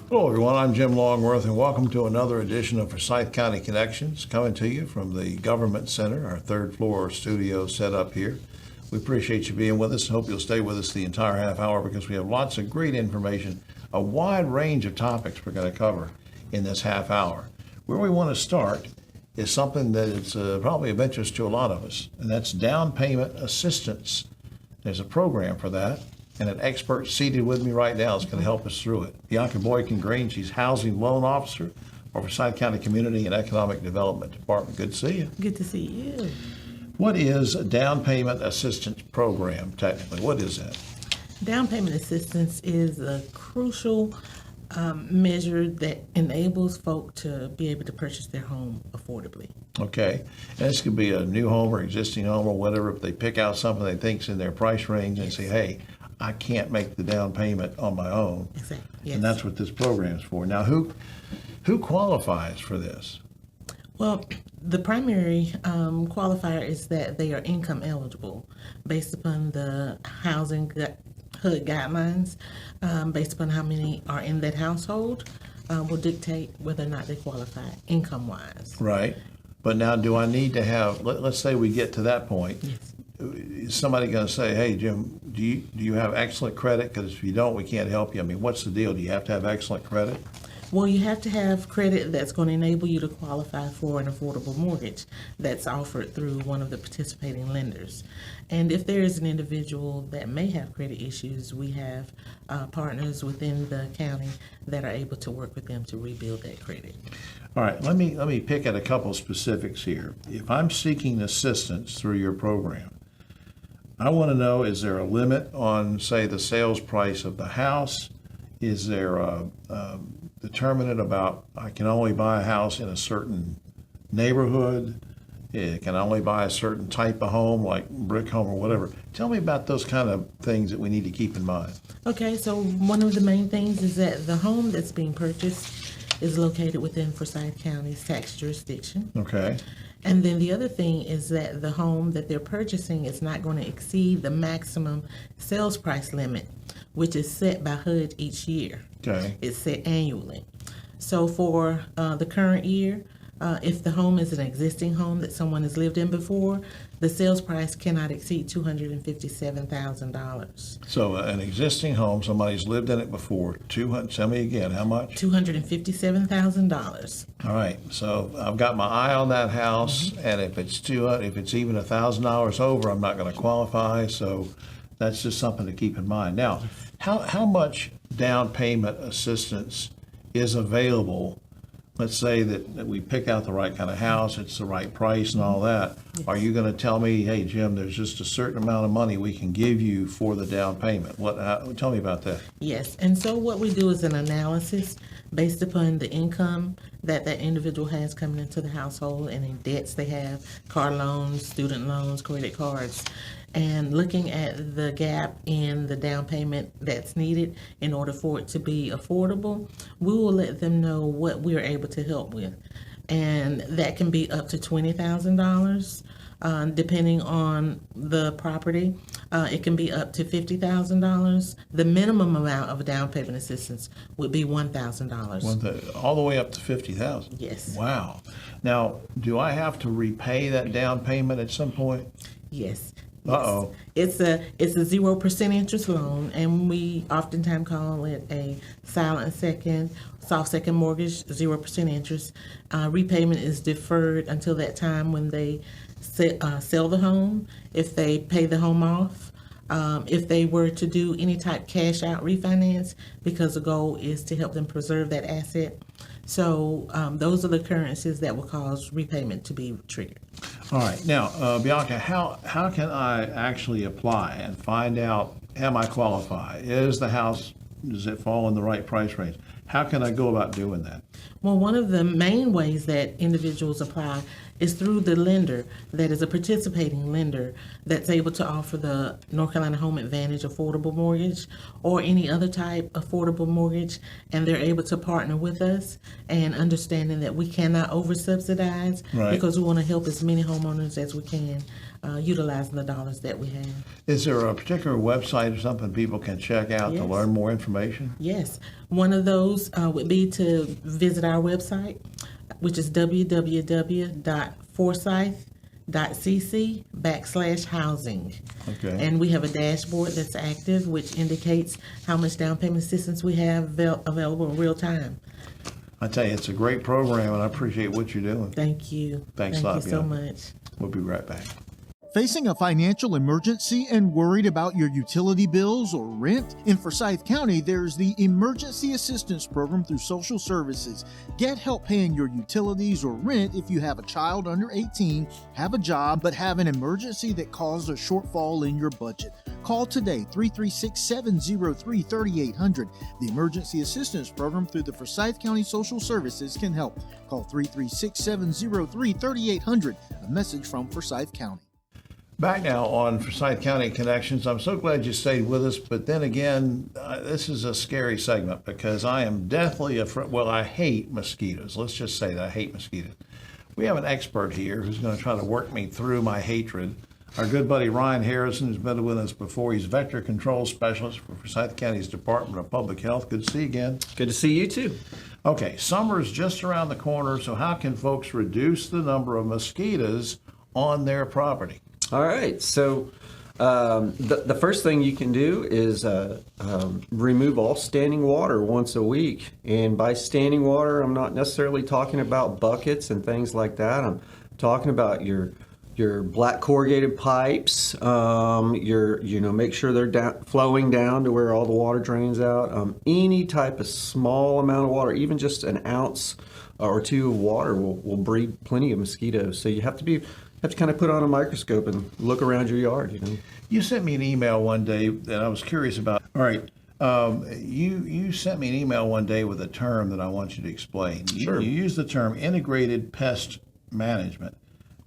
Hello, everyone. I'm Jim Longworth, and welcome to another edition of Forsyth County Connections, coming to you from the Government Center, our third floor studio set up here. We appreciate you being with us. Hope you'll stay with us the entire half hour because we have lots of great information, a wide range of topics we're going to cover in this half hour. Where we want to start is something that is probably of interest to a lot of us, and that's down payment assistance. There's a program for that, and an expert seated with me right now is going to help us through it. Bianca Boykin-Green, she's Housing Loan Officer for Forsyth County Community and Economic Development Department. Good to see you. Good to see you. What is a down payment assistance program technically? What is that? Down payment assistance is a crucial measure that enables folk to be able to purchase their home affordably. Okay. And this could be a new home or existing home or whatever. If they pick out something they think's in their price range and say, hey, I can't make the down payment on my own. Exactly. Yes. And that's what this program is for. Now, who qualifies for this? Well, the primary qualifier is that they are income eligible based upon the housing HUD guidelines, based upon how many are in that household, will dictate whether or not they qualify income-wise. Right. But now, do I need to have, let's say we get to that point. Yes. Is somebody going to say, hey, Jim, do you have excellent credit? Because if you don't, we can't help you. I mean, what's the deal? Do you have to have excellent credit? Well, you have to have credit that's going to enable you to qualify for an affordable mortgage that's offered through one of the participating lenders. And if there is an individual that may have credit issues, we have partners within the county that are able to work with them to rebuild that credit. All right, let me pick at a couple specifics here. If I'm seeking assistance through your program, I want to know, is there a limit on, say, the sales price of the house? Is there a determinant about I can only buy a house in a certain neighborhood? Can I only buy a certain type of home, like brick home or whatever? Tell me about those kind of things that we need to keep in mind. Okay, so one of the main things is that the home that's being purchased is located within Forsyth County's tax jurisdiction. Okay. And then the other thing is that the home that they're purchasing is not going to exceed the maximum sales price limit, which is set by HUD each year. Okay. It's set annually. So for the current year, if the home is an existing home that someone has lived in before, the sales price cannot exceed $257,000. So an existing home, somebody's lived in it before. 200. Tell me again, how much? $257,000. All right. So I've got my eye on that house, and if it's if it's even $1,000 over, I'm not going to qualify. So that's just something to keep in mind. Now, how much down payment assistance is available? Let's say that we pick out the right kind of house, it's the right price and all that. Yes. Are you going to tell me, hey, Jim, there's just a certain amount of money we can give you for the down payment? Tell me about that. Yes, and so what we do is an analysis based upon the income that that individual has coming into the household and any debts they have, car loans, student loans, credit cards, and looking at the gap in the down payment that's needed in order for it to be affordable. We will let them know what we're able to help with. And that can be up to $20,000. Depending on the property, it can be up to $50,000. The minimum amount of down payment assistance would be $1,000. All the way up to $50,000. Yes. Wow. Now, do I have to repay that down payment at some point? Yes. Uh-oh. It's a 0% interest loan, and we oftentimes call it a soft second mortgage, 0% interest. Repayment is deferred until that time when they sell the home, if they pay the home off, if they were to do any type cash out refinance, because the goal is to help them preserve that asset. So those are the occurrences that will cause repayment to be triggered. All right. Now, Bianca, how can I actually apply and find out, am I qualified? Does it fall in the right price range? How can I go about doing that? Well, one of the main ways that individuals apply is through the lender that is a participating lender that's able to offer the North Carolina Home Advantage affordable mortgage or any other type affordable mortgage, and they're able to partner with us, and understanding that we cannot over subsidize Right. because we want to help as many homeowners as we can utilizing the dollars that we have. Is there a particular website or something people can check out to Yes. learn more information? Yes, one of those would be to visit our website, which is www.forsyth.cc/housing. Okay. And we have a dashboard that's active, which indicates how much down payment assistance we have available in real time. I tell you, it's a great program, and I appreciate what you're doing. Thank you. Thanks a Thank lot, you so Bianca. much. We'll be right back. Facing a financial emergency and worried about your utility bills or rent? In Forsyth County, there's the Emergency Assistance Program through Social Services. Get help paying your utilities or rent if you have a child under 18, have a job, but have an emergency that caused a shortfall in your budget. Call today, 336-703-3800. The Emergency Assistance Program through the Forsyth County Social Services can help. Call 336-703-3800. A message from Forsyth County. Back now on Forsyth County Connections. I'm so glad you stayed with us, but then again, this is a scary segment because I am deathly afraid. Well, I hate mosquitoes. Let's just say that I hate mosquitoes. We have an expert here who's going to try to work me through my hatred. Our good buddy Ryan Harrison has been with us before. He's Vector Control Specialist for Forsyth County's Department of Public Health. Good to see you again. Good to see you too. Okay, summer's just around the corner, so how can folks reduce the number of mosquitoes on their property? All right. So the first thing you can do is remove all standing water once a week. And by standing water, I'm not necessarily talking about buckets and things like that. I'm talking about your black corrugated pipes. Make sure they're flowing down to where all the water drains out. Any type of small amount of water, even just an ounce or two of water, will breed plenty of mosquitoes. So you have to kind of put on a microscope and look around your yard. You sent me an email one day that I was curious about. All right. You sent me an email one day with a term that I want you to explain. Sure. You used the term integrated pest management.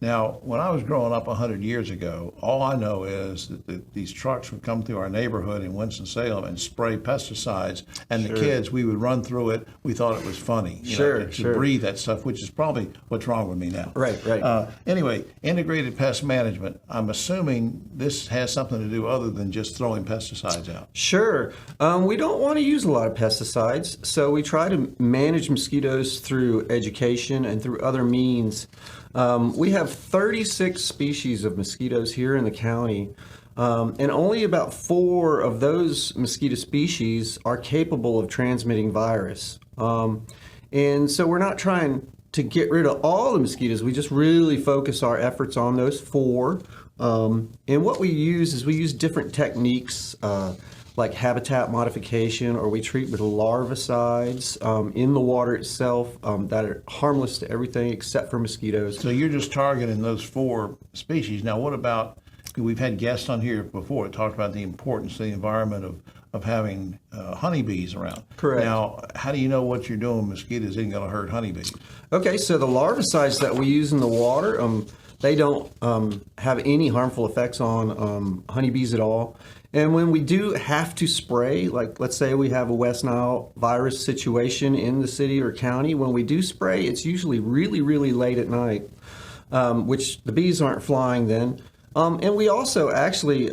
Now, when I was growing up 100 years ago, all I know is that these trucks would come through our neighborhood in Winston-Salem and spray pesticides, and the kids, we would run through it. We thought it was funny, to breathe that stuff, which is probably what's wrong with me now. Right. Anyway, integrated pest management, I'm assuming this has something to do other than just throwing pesticides out. Sure. We don't want to use a lot of pesticides, so we try to manage mosquitoes through education and through other means. We have 36 species of mosquitoes here in the county, and only about 4 of those mosquito species are capable of transmitting virus. And so we're not trying to get rid of all the mosquitoes. We just really focus our efforts on those 4. And what we use different techniques, like habitat modification, or we treat with larvicides in the water itself that are harmless to everything except for mosquitoes. So you're just targeting those 4 species. Now, what about, we've had guests on here before that talked about the importance to the environment of having honeybees around. Correct. Now, how do you know what you're doing with mosquitoes isn't going to hurt honeybees? Okay, so the larvicides that we use in the water, they don't have any harmful effects on honeybees at all. And when we do have to spray, like let's say we have a West Nile virus situation in the city or county, when we do spray, it's usually really, really late at night, which the bees aren't flying then. And we also actually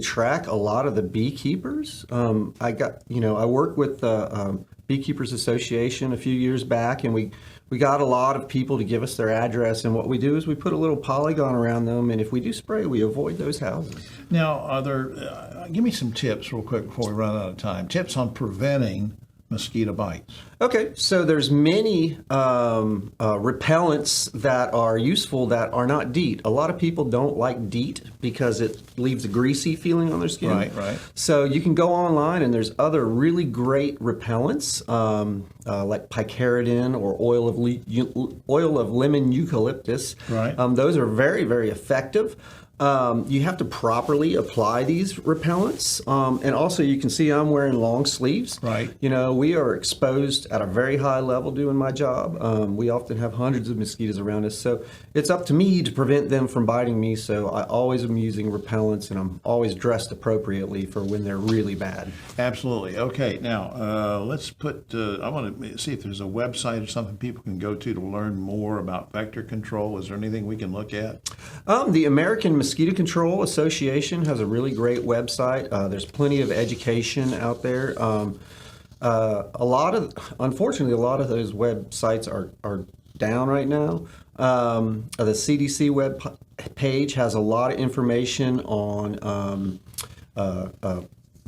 track a lot of the beekeepers. I worked with the Beekeepers Association a few years back, and we got a lot of people to give us their address, and what we do is we put a little polygon around them, and if we do spray, we avoid those houses. Now, are there, give me some tips real quick before we run out of time. Tips on preventing mosquito bites. Okay, so there's many repellents that are useful that are not DEET. A lot of people don't like DEET because it leaves a greasy feeling on their skin. Right. So you can go online and there's other really great repellents like picaridin or oil of lemon eucalyptus. Right. Those are very, very effective. You have to properly apply these repellents. And also, you can see I'm wearing long sleeves. Right. You know, we are exposed at a very high level doing my job. We often have hundreds of mosquitoes around us. So it's up to me to prevent them from biting me. So I always am using repellents, and I'm always dressed appropriately for when they're really bad. Absolutely. Okay, now let's put, I want to see if there's a website or something people can go to learn more about vector control. Is there anything we can look at? The American Mosquito Control Association has a really great website. There's plenty of education out there. Unfortunately, a lot of those websites are down right now. The CDC web page has a lot of information on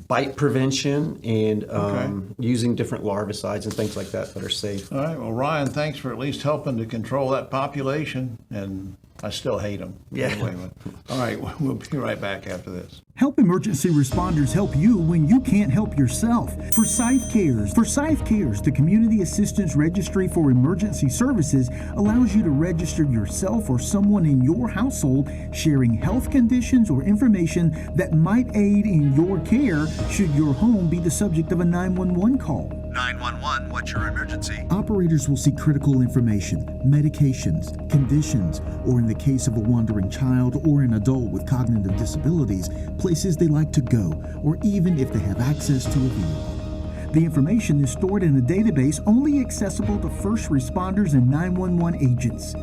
bite prevention and using different larvicides and things like that are safe. All right, well, Ryan, thanks for at least helping to control that population, and I still hate them. Yeah. Anyway, all right, we'll be right back after this. Help emergency responders help you when you can't help yourself. Forsyth Cares, the Community Assistance Registry for Emergency Services, allows you to register yourself or someone in your household sharing health conditions or information that might aid in your care should your home be the subject of a 911 call. 911, what's your emergency? Operators will see critical information, medications, conditions, or in the case of a wandering child or an adult with cognitive disabilities, places they like to go, or even if they have access to a vehicle. The information is stored in a database only accessible to first responders and 911 agents.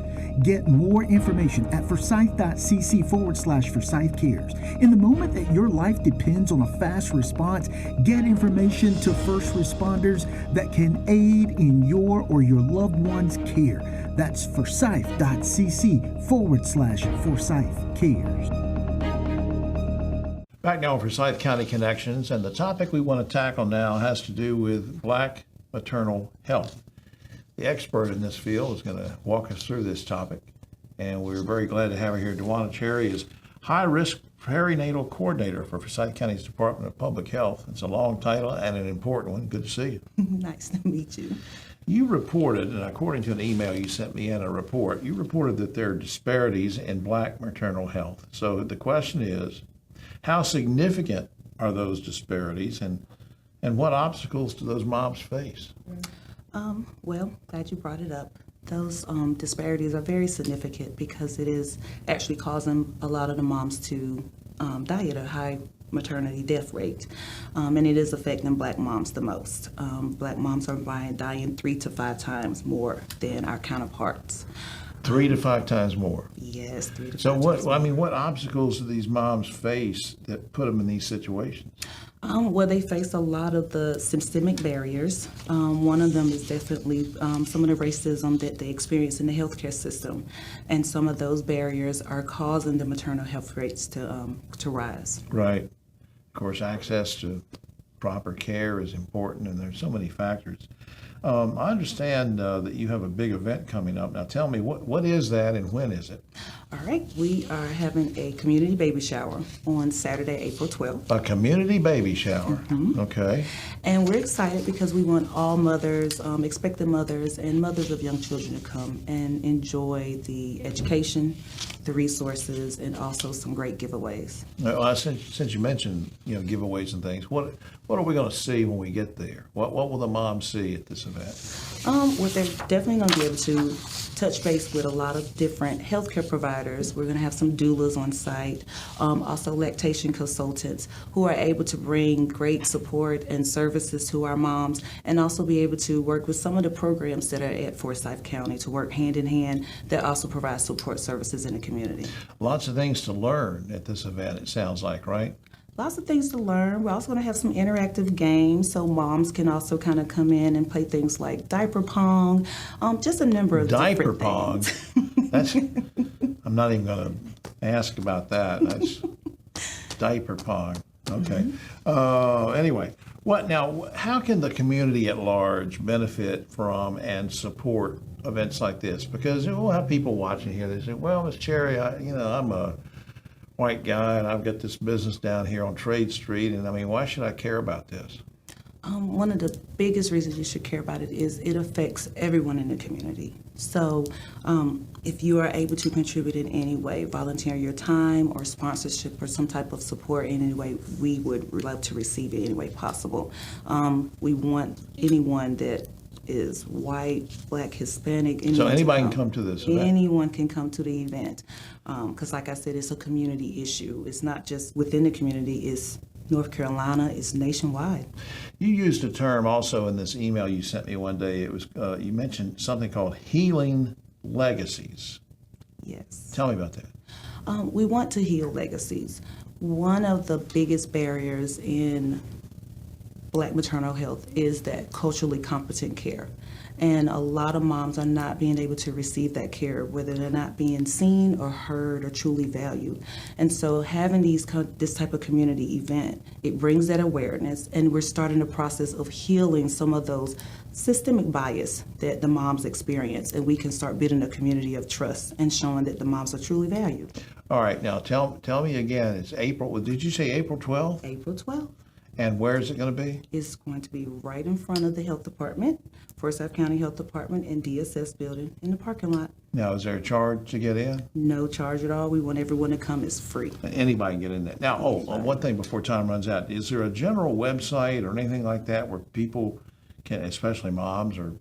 Get more information at forsyth.cc/Forsyth Cares. In the moment that your life depends on a fast response, get information to first responders that can aid in your or your loved one's care. That's forsyth.cc/Forsyth Cares. Back now on Forsyth County Connections, and the topic we want to tackle now has to do with Black maternal health. The expert in this field is going to walk us through this topic, and we're very glad to have her here. Dewana Cherry is High-Risk Perinatal Coordinator for Forsyth County's Department of Public Health. It's a long title and an important one. Good to see you. Nice to meet you. You reported, and according to an email you sent me in a report, you reported that there are disparities in Black maternal health. So the question is, how significant are those disparities, and what obstacles do those moms face? Well, glad you brought it up. Those disparities are very significant because it is actually causing a lot of the moms to die at a high maternity death rate, and it is affecting Black moms the most. Black moms are dying 3 to 5 times more than our counterparts. 3 to 5 times more. Yes, 3 to 5 So times more. what obstacles do these moms face that put them in these situations? Well, they face a lot of the systemic barriers. One of them is definitely some of the racism that they experience in the healthcare system, and some of those barriers are causing the maternal health rates to rise. Right. Of course, access to proper care is important, and there's so many factors. I understand that you have a big event coming up. Now, tell me, what is that and when is it? All right, we are having a community baby shower on Saturday, April 12th. A community baby shower. Okay. And we're excited because we want all mothers, expectant mothers, and mothers of young children to come and enjoy the education, the resources, and also some great giveaways. Well, since you mentioned giveaways and things, what are we going to see when we get there? What will the moms see at this event? Well, they're definitely going to be able to touch base with a lot of different healthcare providers. We're going to have some doulas on site, also lactation consultants who are able to bring great support and services to our moms, and also be able to work with some of the programs that are at Forsyth County to work hand in hand that also provide support services in the community. Lots of things to learn at this event, it sounds like, right? Lots of things to learn. We're also going to have some interactive games so moms can also kind of come in and play things like diaper pong, just a number of Diaper different pong. things. I'm not even going to ask about that. That's diaper pong. Okay. Anyway, how can the community at large benefit from and support events like this? Because we'll have people watching here. They say, "Well, Miss Cherry, I'm a white guy and I've got this business down here on Trade Street, and why should I care about this?" One of the biggest reasons you should care about it is it affects everyone in the community. So if you are able to contribute in any way, volunteer your time or sponsorship or some type of support in any way, we would love to receive it any way possible. We want anyone that is white, black, Hispanic. So anyone to anybody can come to this event? Anyone can come to the event. Because like I said, it's a community issue. It's not just within the community, it's North Carolina, it's nationwide. You used a term also in this email you sent me one day. It was you mentioned something called healing legacies. Yes. Tell me about that. We want to heal legacies. One of the biggest barriers in Black maternal health is that culturally competent care. And a lot of moms are not being able to receive that care, whether they're not being seen or heard or truly valued. And so having this type of community event, it brings that awareness, and we're starting the process of healing some of those systemic bias that the moms experience, and we can start building a community of trust and showing that the moms are truly valued. All right, now tell me again. It's April. Did you say April 12th? April 12th. And where is it going to be? It's going to be right in front of the health department, Forsyth County Health Department and DSS building in the parking lot. Now, is there a charge to get in? No charge at all. We want everyone to come. It's free. Anybody can get in there. Now, one thing before time runs out. Is there a general website or anything like that where people can, especially moms or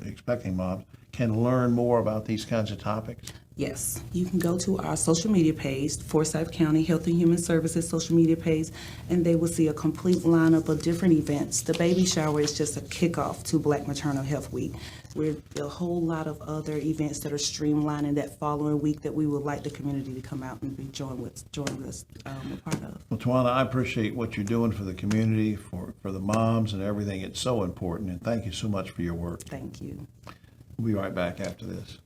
expecting moms, can learn more about these kinds of topics? Yes, you can go to our social media page, Forsyth County Health and Human Services social media page, and they will see a complete lineup of different events. The baby shower is just a kickoff to Black Maternal Health Week. We're a whole lot of other events that are streamlining that following week that we would like the community to come out and be join us a part of. Well, Tawana, I appreciate what you're doing for the community, for the moms and everything. It's so important, and thank you so much for your work. Thank you. We'll be right back after this.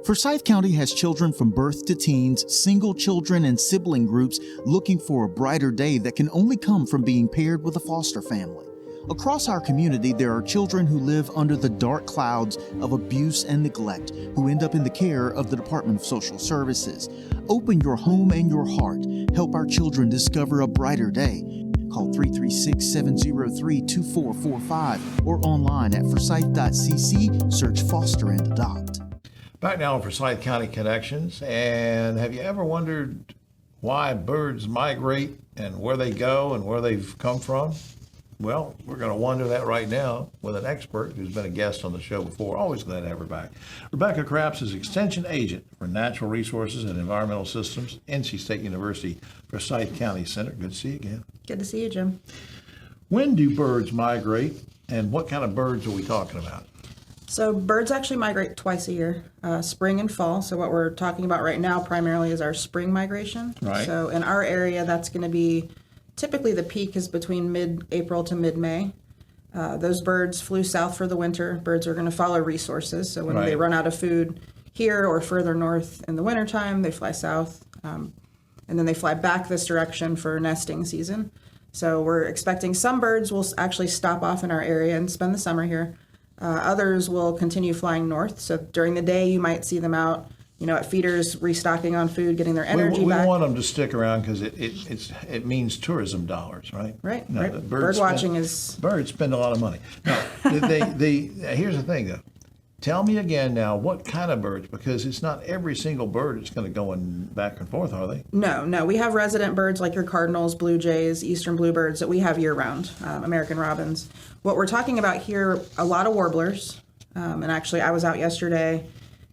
Forsyth County has children from birth to teens, single children, and sibling groups looking for a brighter day that can only come from being paired with a foster family. Across our community, there are children who live under the dark clouds of abuse and neglect who end up in the care of the Department of Social Services. Open your home and your heart. Help our children discover a brighter day. Call 336-703-2445 or online at forsyth.cc. Search Foster and Adopt. Back now on Forsyth County Connections. And have you ever wondered why birds migrate and where they go and where they've come from? Well, we're going to wonder that right now with an expert who's been a guest on the show before. Always glad to have her back. Rebecca Krapps is Extension Agent for Natural Resources and Environmental Systems, NC State University, Forsyth County Center. Good to see you again. Good to see you, Jim. When do birds migrate, and what kind of birds are we talking about? So birds actually migrate twice a year, spring and fall. So what we're talking about right now primarily is our spring migration. Right. So in our area, that's going to be typically the peak is between mid-April to mid-May. Those birds flew south for the winter. Birds are going to follow resources. So when they run out of food here or further north in the wintertime, they fly south. And then they fly back this direction for nesting season. So we're expecting some birds will actually stop off in our area and spend the summer here. Others will continue flying north. So during the day, you might see them out, at feeders, restocking on food, getting their energy back. We want them to stick around because it means tourism dollars, right? Right. Now, right. Bird watching is... Birds spend a lot of money. Now, here's the thing, though. Tell me again now, what kind of birds? Because it's not every single bird that's going to go back and forth, are they? No. We have resident birds like your cardinals, blue jays, eastern bluebirds that we have year-round, American robins. What we're talking about here, a lot of warblers. And actually, I was out yesterday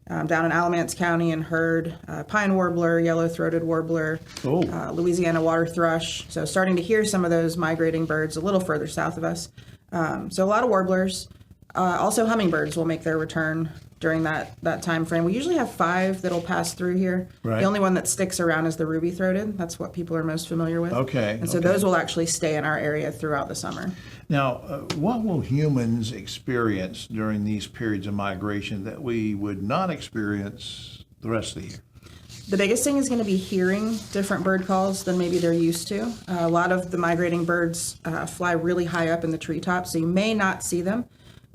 down in Alamance County and heard pine warbler, yellow-throated warbler, Louisiana water thrush. So starting to hear some of those migrating birds a little further south of us. So a lot of warblers. Also, hummingbirds will make their return during that time frame. We usually have 5 that'll pass through here. Right. The only one that sticks around is the ruby-throated. That's what people are most familiar with. Okay. And so those will actually stay in our area throughout the summer. Now, what will humans experience during these periods of migration that we would not experience the rest of the year? The biggest thing is going to be hearing different bird calls than maybe they're used to. A lot of the migrating birds fly really high up in the treetops, so you may not see them.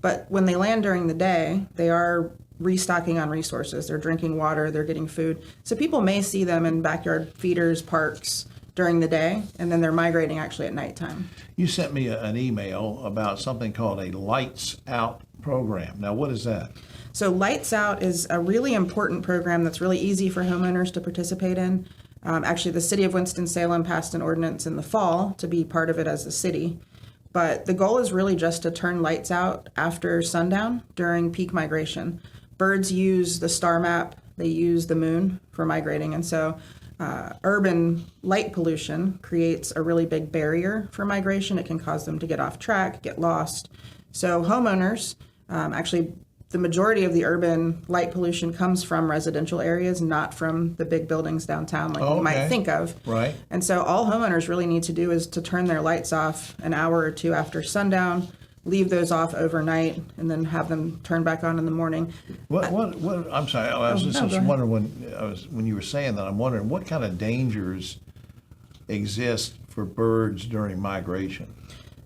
But when they land during the day, they are restocking on resources. They're drinking water, they're getting food. So people may see them in backyard feeders, parks, during the day, and then they're migrating actually at nighttime. You sent me an email about something called a Lights Out program. Now, what is that? So Lights Out is a really important program that's really easy for homeowners to participate in. Actually, the city of Winston-Salem passed an ordinance in the fall to be part of it as a city. But the goal is really just to turn lights out after sundown during peak migration. Birds use the star map, they use the moon for migrating, and so urban light pollution creates a really big barrier for migration. It can cause them to get off track, get lost. So homeowners, actually the majority of the urban light pollution comes from residential areas, not from the big buildings downtown like you might think of. Right. And so all homeowners really need to do is to turn their lights off an hour or two after sundown, leave those off overnight, and then have them turn back on in the morning. What I'm sorry, I was no, just go ahead. wondering when you were saying that, I'm wondering what kind of dangers exist for birds during migration?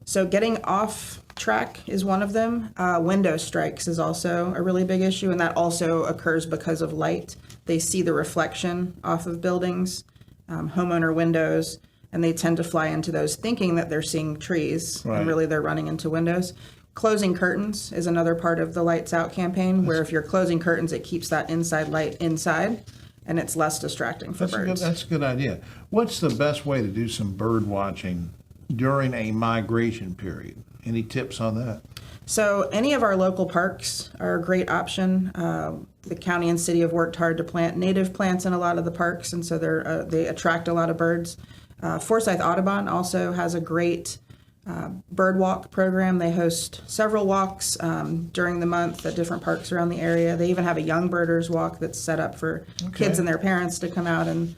So getting off track is one of them. Window strikes is also a really big issue, and that also occurs because of light. They see the reflection off of buildings, homeowner windows, and they tend to fly into those thinking that they're seeing trees, Right. and really they're running into windows. Closing curtains is another part of the Lights Out campaign, where if you're closing curtains, it keeps that inside light inside, and it's less distracting for birds. That's a good idea. What's the best way to do some bird watching during a migration period? Any tips on that? So any of our local parks are a great option. The county and city have worked hard to plant native plants in a lot of the parks, and so they attract a lot of birds. Forsyth Audubon also has a great bird walk program. They host several walks during the month at different parks around the area. They even have a young birders walk that's set up for kids and their parents to come out, and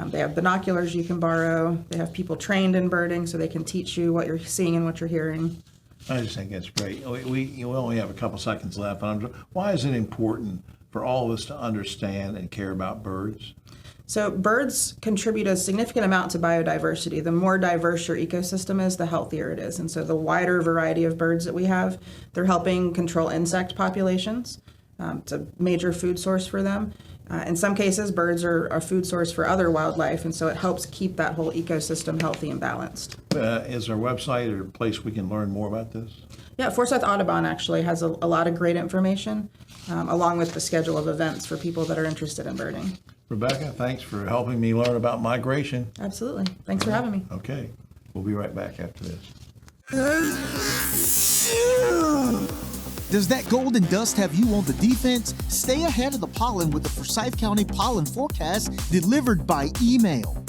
they have binoculars you can borrow. They have people trained in birding so they can teach you what you're seeing and what you're hearing. I just think that's great. We only have a couple seconds left. Why is it important for all of us to understand and care about birds? So birds contribute a significant amount to biodiversity. The more diverse your ecosystem is, the healthier it is. And so the wider variety of birds that we have, they're helping control insect populations. It's a major food source for them. In some cases, birds are a food source for other wildlife, and so it helps keep that whole ecosystem healthy and balanced. Is there a website or a place we can learn more about this? Yeah, Forsyth Audubon actually has a lot of great information, along with the schedule of events for people that are interested in birding. Rebecca, thanks for helping me learn about migration. Absolutely. Thanks for having me. Okay, we'll be right back after this. Does that golden dust have you on the defense? Stay ahead of the pollen with the Forsyth County pollen forecast delivered by email.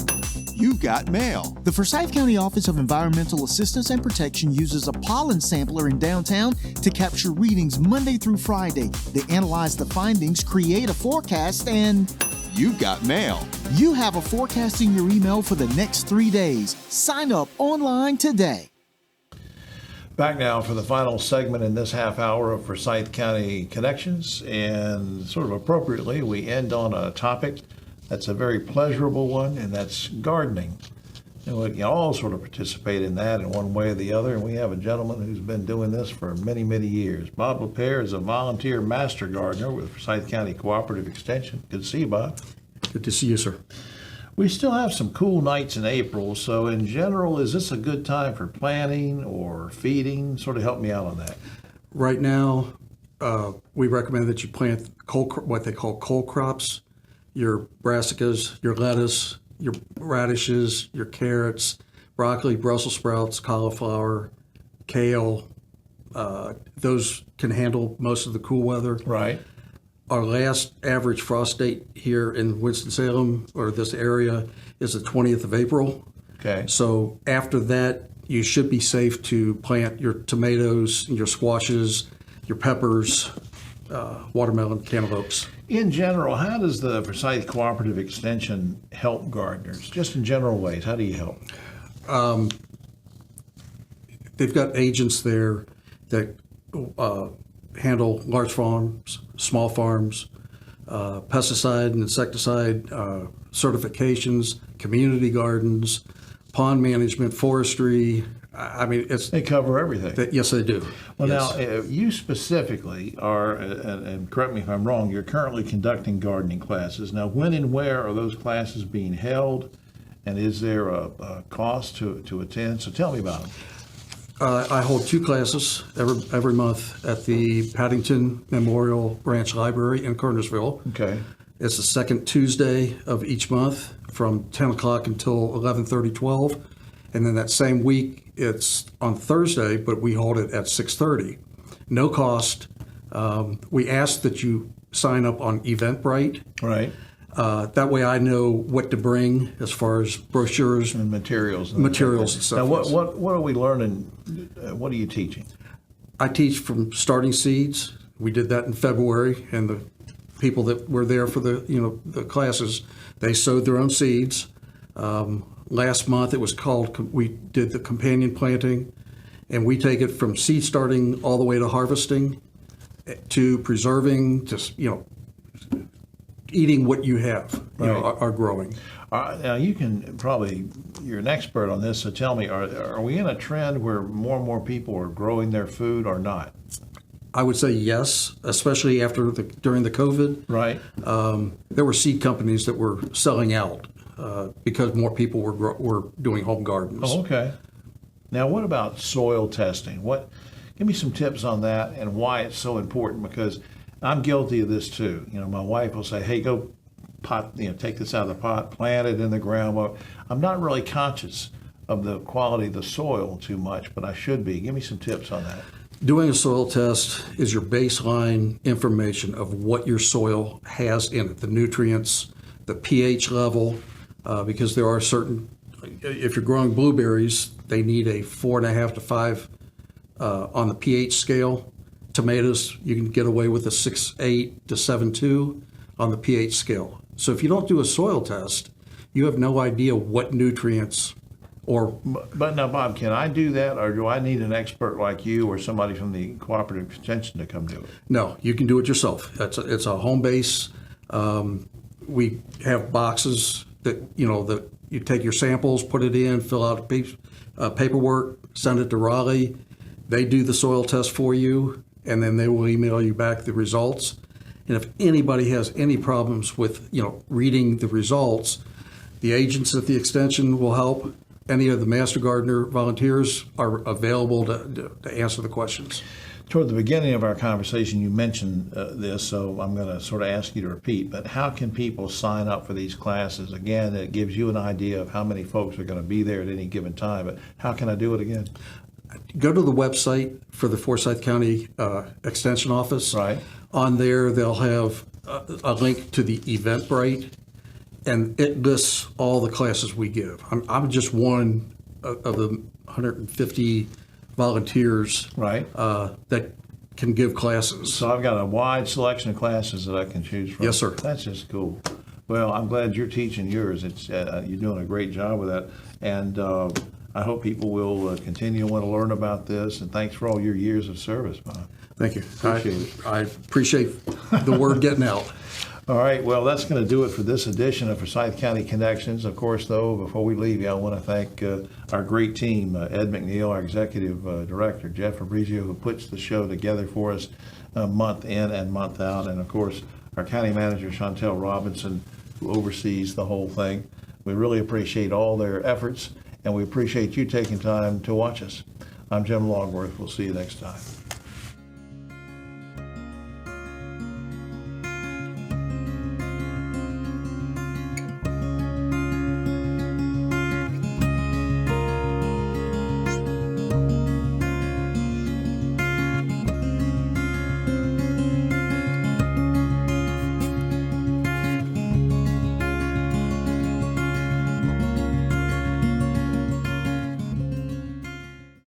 You got mail. The Forsyth County Office of Environmental Assistance and Protection uses a pollen sampler in downtown to capture readings Monday through Friday. They analyze the findings, create a forecast, and You got mail. you have a forecast in your email for the next 3 days. Sign up online today. Back now for the final segment in this half hour of Forsyth County Connections, and sort of appropriately, we end on a topic that's a very pleasurable one, and that's gardening. And we all sort of participate in that in one way or the other, and we have a gentleman who's been doing this for many, many years. Bob LaPierre is a volunteer master gardener with Forsyth County Cooperative Extension. Good to see you, Bob. Good to see you, sir. We still have some cool nights in April, so in general, is this a good time for planting or feeding? Sort of help me out on that. Right now, we recommend that you plant what they call cold crops, your brassicas, your lettuce, your radishes, your carrots, broccoli, Brussels sprouts, cauliflower, kale. Those can handle most of the cool weather. Right. Our last average frost date here in Winston-Salem, or this area, is the 20th of April. Okay. So after that, you should be safe to plant your tomatoes, your squashes, your peppers, watermelon, cantaloupes. In general, how does the Forsyth Cooperative Extension help gardeners? Just in general ways, how do you help? They've got agents there that handle large farms, small farms, pesticide and insecticide certifications, community gardens, pond management, forestry. I mean, They cover everything. yes, they do. Well, Yes. now, you specifically are, and correct me if I'm wrong, you're currently conducting gardening classes. Now, when and where are those classes being held? And is there a cost to attend? So tell me about them. I hold 2 classes every month at the Paddington Memorial Branch Library in Kernersville. Okay. It's the second Tuesday of each month from 10 o'clock until 11:30, 12. And then that same week, it's on Thursday, but we hold it at 6:30. No cost. We ask that you sign up on Eventbrite. Right. That way I know what to bring as far as brochures And materials. And materials and stuff. Now, yes. what are we learning? What are you teaching? I teach from starting seeds. We did that in February, and the people that were there for the classes, they sowed their own seeds. Last month it was called, we did the companion planting, and we take it from seed starting all the way to harvesting, to preserving, just eating what you have, Right. are growing. Now, you can probably, you're an expert on this, so tell me, are we in a trend where more and more people are growing their food or not? I would say yes, especially during the COVID. Right. There were seed companies that were selling out because more people were doing home gardens. Oh, okay. Now, what about soil testing? Give me some tips on that and why it's so important, because I'm guilty of this too. My wife will say, "Hey, go take this out of the pot, plant it in the ground." Well, I'm not really conscious of the quality of the soil too much, but I should be. Give me some tips on that. Doing a soil test is your baseline information of what your soil has in it, the nutrients, the pH level, because there are certain, if you're growing blueberries, they need a 4.5 to 5 on the pH scale. Tomatoes, you can get away with a 6.8 to 7.2 on the pH scale. So if you don't do a soil test, you have no idea what nutrients or... But now, Bob, can I do that, or do I need an expert like you or somebody from the Cooperative Extension to come do it? No, you can do it yourself. It's a home base. We have boxes that you take your samples, put it in, fill out paperwork, send it to Raleigh. They do the soil test for you, and then they will email you back the results. And if anybody has any problems with reading the results, the agents at the extension will help. Any of the Master Gardener volunteers are available to answer the questions. Toward the beginning of our conversation, you mentioned this, so I'm going to sort of ask you to repeat, but how can people sign up for these classes? Again, it gives you an idea of how many folks are going to be there at any given time, but how can I do it again? Go to the website for the Forsyth County Extension Office. Right. On there, they'll have a link to the Eventbrite, and it lists all the classes we give. I'm just one of the 150 volunteers Right. That can give classes. So I've got a wide selection of classes that I can choose from. Yes, sir. That's just cool. Well, I'm glad you're teaching yours. It's you're doing a great job with that, and I hope people will continue to want to learn about this. And thanks for all your years of service, Bob. Thank you. Appreciate it. I appreciate the word getting out. All right, well, that's going to do it for this edition of Forsyth County Connections. Of course, though, before we leave you, I want to thank our great team, Ed McNeil, our executive director, Jeff Fabrizio, who puts the show together for us month in and month out, and, of course, our county manager, Chantel Robinson, who oversees the whole thing. We really appreciate all their efforts, and we appreciate you taking time to watch us. I'm Jim Longworth. We'll see you next time.